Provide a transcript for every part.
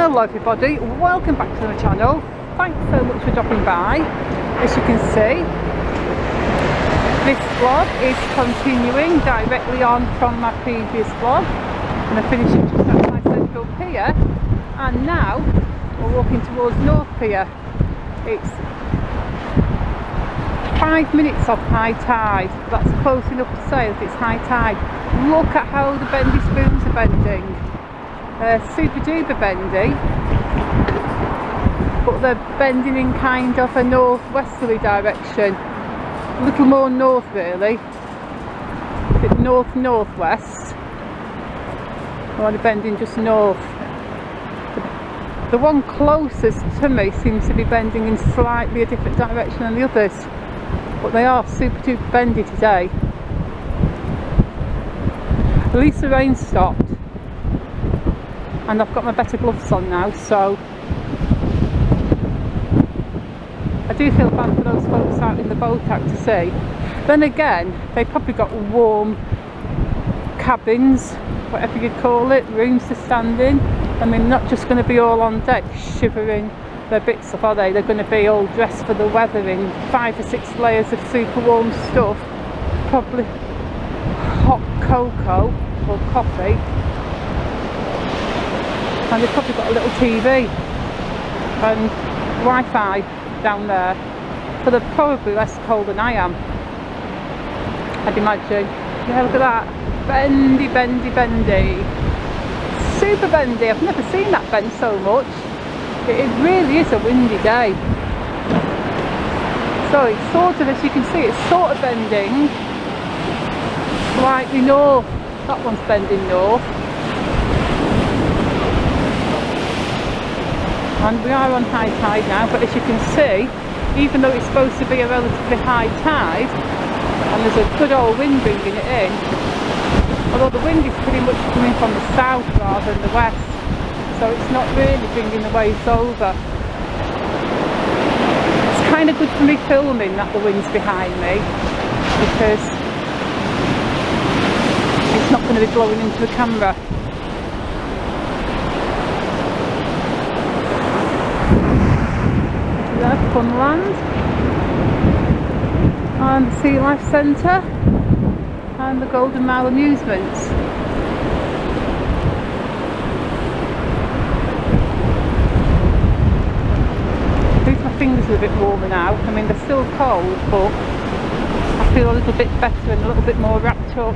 Hello everybody, welcome back to my channel. Thanks so much for dropping by. As you can see, this vlog is continuing directly on from my previous vlog, and I'm finishing just outside Central Pier, and now we're walking towards North Pier. It's 5 minutes off high tide. That's close enough to say that it's high tide. Look at how the bendy spoons are bending. They're super duper bendy, but they're bending in kind of a northwesterly direction, a little more north really, a bit north-northwest. I want to bend in just north. The one closest to me seems to be bending in slightly a different direction than the others, but they are super duper bendy today. At least the rain stopped, and I've got my better gloves on now, so I do feel bad for those folks out in the boat out to sea. Then again, they've probably got warm cabins, whatever you call it, rooms to stand in. I mean, not just going to be all on deck shivering their bits off, are they? They're going to be all dressed for the weather in 5 or 6 layers of super warm stuff, probably hot cocoa or coffee. And they've probably got a little TV and Wi-Fi down there, so they're probably less cold than I am, I'd imagine. Yeah, look at that, bendy, bendy, bendy, super bendy. I've never seen that bend so much. It really is a windy day. So it's sort of, as you can see, it's sort of bending slightly north. That one's bending north. And we are on high tide now, but as you can see, even though it's supposed to be a relatively high tide, and there's a good old wind bringing it in, although the wind is pretty much coming from the south rather than the west, so it's not really bringing the waves over. It's kind of good for me filming that the wind's behind me, because it's not going to be blowing into the camera. Funland and the Sea Life Centre and the Golden Mile Amusements. At least my fingers are a bit warmer now. I mean, they're still cold, but I feel a little bit better and a little bit more wrapped up.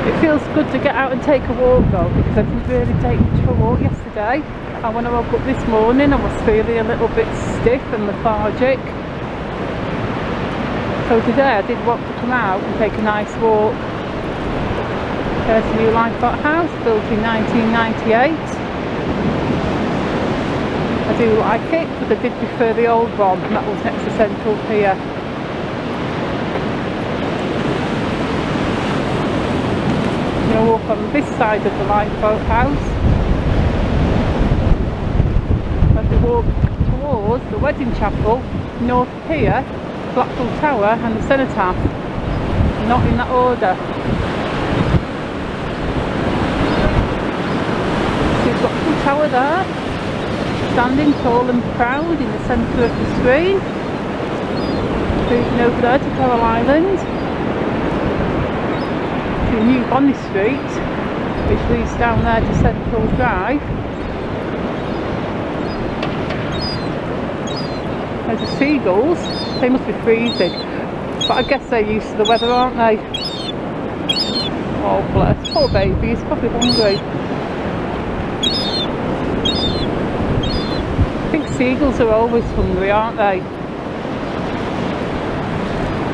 It feels good to get out and take a walk though, because I didn't really take much of a walk yesterday, and when I woke up this morning I was feeling a little bit stiff and lethargic. So today I did want to come out and take a nice walk. There's a new lifeboat house built in 1998. I do like it, but I did prefer the old one, and that was next to Central Pier. I'm going to walk on this side of the lifeboat house as we walk towards the wedding chapel, North Pier, Blackpool Tower and the cenotaph. Not in that order. So you've got Blackpool Tower there, standing tall and proud in the centre of the screen, moving over there to Coral Island. New Bonnie Street, which leads down there to Central Drive. There's the seagulls. They must be freezing, but I guess they're used to the weather, aren't they? Oh bless, poor baby, he's probably hungry. I think seagulls are always hungry, aren't they?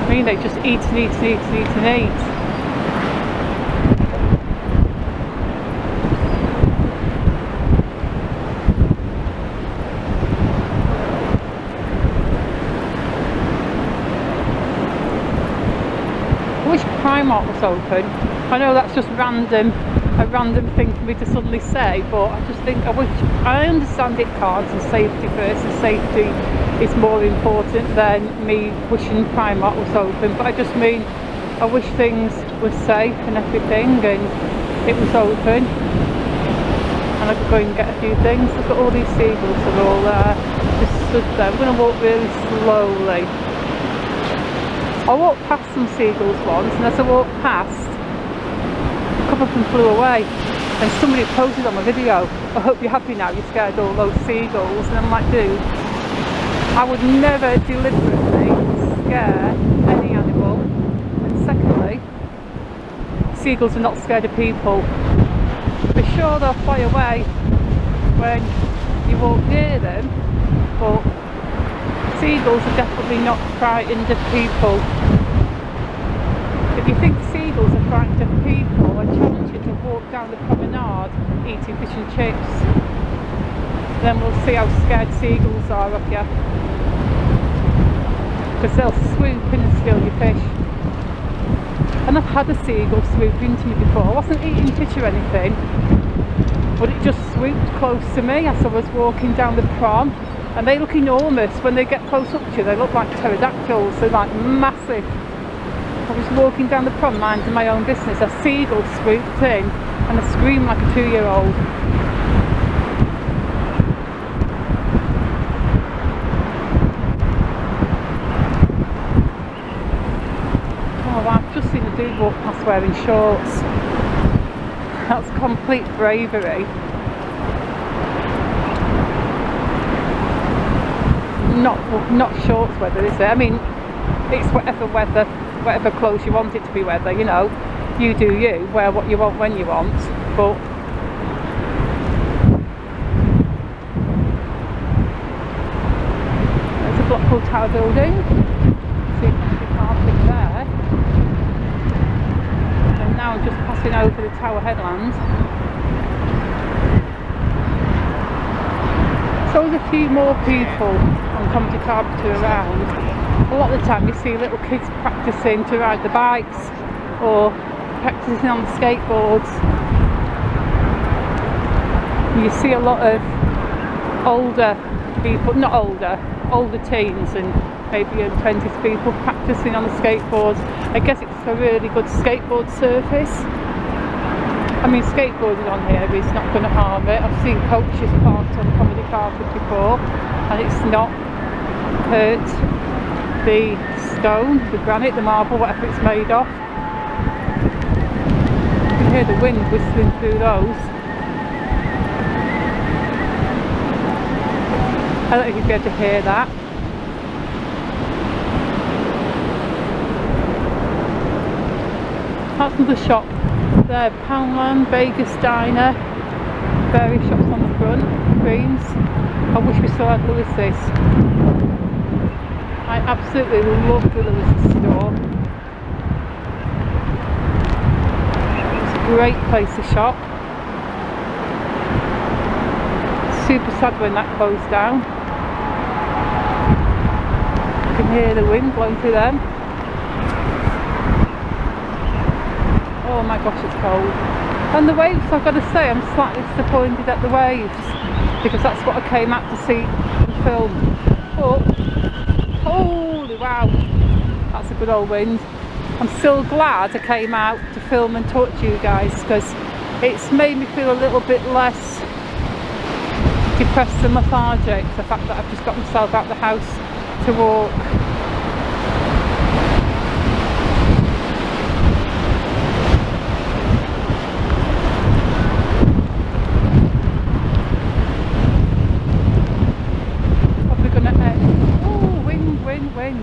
I mean, they just eat and eat and eat and eat and eat. I wish Primark was open. I know that's just random a random thing for me to suddenly say, but I just think I understand it can't, and safety first, and safety is more important than me wishing Primark was open. But I just mean, I wish things were safe and everything, and it was open, and I could go and get a few things. Look at all these seagulls are all there, just stood there. I'm going to walk really slowly. I walked past some seagulls once, and as I walked past, a couple of them flew away, and somebody posted on my video, "I hope you're happy now, you scared all those seagulls." And I'm like, dude, I would never deliberately scare any animal. And secondly, seagulls are not scared of people. For sure they'll fly away when you walk near them, but seagulls are definitely not frightened of people. If you think seagulls are frightened of people, I challenge you to walk down the promenade eating fish and chips. Then we'll see how scared seagulls are of you. Because they'll swoop in and steal your fish. And I've had a seagull swoop into me before. I wasn't eating fish or anything, but it just swooped close to me as I was walking down the prom. And they look enormous when they get close up to you. They look like pterodactyls. They're like massive. I was walking down the prom minding my own business. A seagull swooped in and I screamed like a 2-year-old. Oh, I've just seen a dude walk past wearing shorts. That's complete bravery. Not shorts weather, is it? I mean, it's whatever weather, whatever clothes you want it to be weather, you know. You do you, wear what you want when you want, but there's a Blackpool Tower building. See the carpet there. And now I'm just passing over the Tower headland. So there's a few more people on Comedy Carpenter around. A lot of the time you see little kids practicing to ride the bikes or practicing on the skateboards. You see a lot of older people, not older teens and maybe 20s people practicing on the skateboards. I guess it's a really good skateboard surface. I mean, skateboarding on here is not going to harm it. I've seen coaches parked on Comedy Carpet before and it's not hurt the stone, the granite, the marble, whatever it's made of. You can hear the wind whistling through those. I don't know if you'd be able to hear that. That's another shop there, Poundland, Vegas Diner, various shops on the front, creams. I wish we still had Lewis's. I absolutely loved the Lewis's store. It's a great place to shop. Super sad when that closed down. You can hear the wind blowing through them. Oh my gosh, it's cold. And the waves, I've got to say, I'm slightly disappointed at the waves because that's what I came out to see and film. But holy wow, that's a good old wind. I'm still glad I came out to film and talk to you guys because it's made me feel a little bit less depressed and lethargic, the fact that I've just got myself out the house to walk.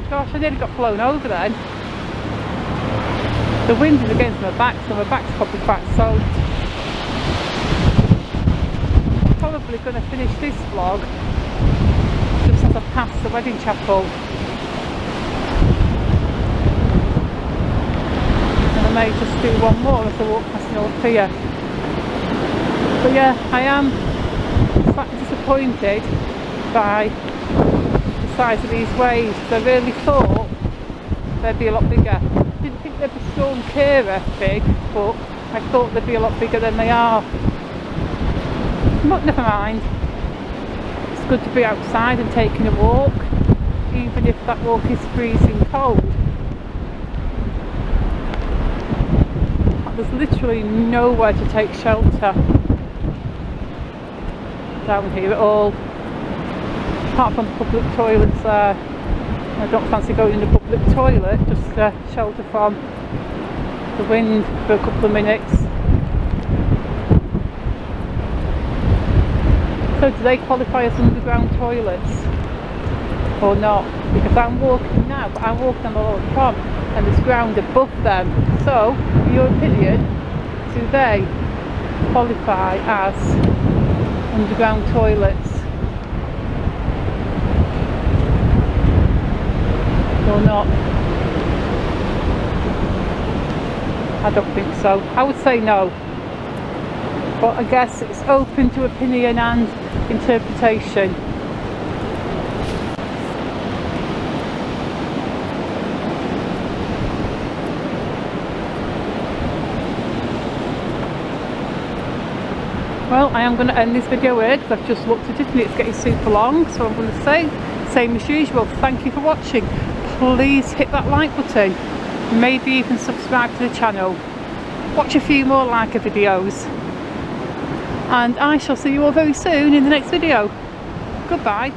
Gosh, I nearly got blown over then. The wind is against my back, so my back's probably quite soaked. I'm probably going to finish this vlog just as I pass the wedding chapel. And I may just do one more as I walk past the old pier. But yeah, I am slightly disappointed by size of these waves. I really thought they'd be a lot bigger. Didn't think they'd be Storm Kira big, but I thought they'd be a lot bigger than they are. But never mind. It's good to be outside and taking a walk, even if that walk is freezing cold. There's literally nowhere to take shelter down here at all, apart from the public toilets there. I don't fancy going in the public toilet, just shelter from the wind for a couple of minutes. So do they qualify as underground toilets or not? Because I'm walking now, but I'm walking on the Blackpool Prom and there's ground above them. So, in your opinion, do they qualify as underground toilets or not? I don't think so. I would say no. But I guess it's open to opinion and interpretation. Well, I am going to end this video here because I've just looked at it and it's getting super long, so I'm going to say, same as usual, thank you for watching. Please hit that like button, maybe even subscribe to the channel. Watch a few more Leica videos. And I shall see you all very soon in the next video. Goodbye.